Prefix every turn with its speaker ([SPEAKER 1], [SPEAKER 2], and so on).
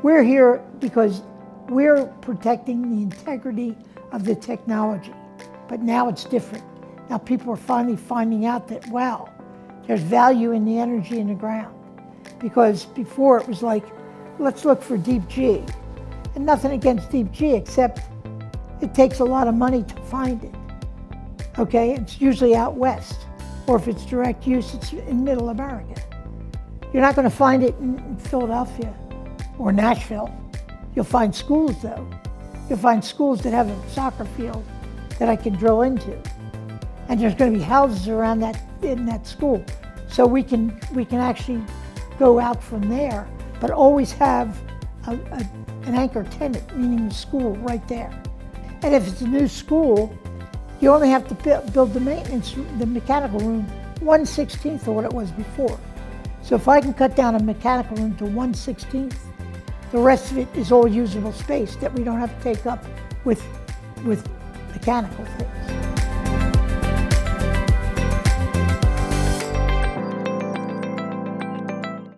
[SPEAKER 1] We're here because we're protecting the integrity of the technology. But now it's different. Now people are finally finding out that, wow, there's value in the energy in the ground. Because before it was like, let's look for deep G. And nothing against deep G, except it takes a lot of money to find it. Okay, it's usually out west. Or if it's direct use, it's in middle America. You're not going to find it in Philadelphia or Nashville. You'll find schools though. You'll find schools that have a soccer field that I can drill into. And there's going to be houses around that in that school. So we can actually go out from there, but always have an anchor tenant, meaning the school right there. And if it's a new school, you only have to build the mechanical room 1/16 of what it was before. So if I can cut down a mechanical room to 1/16, the rest of it is all usable space that we don't have to take up with mechanical things.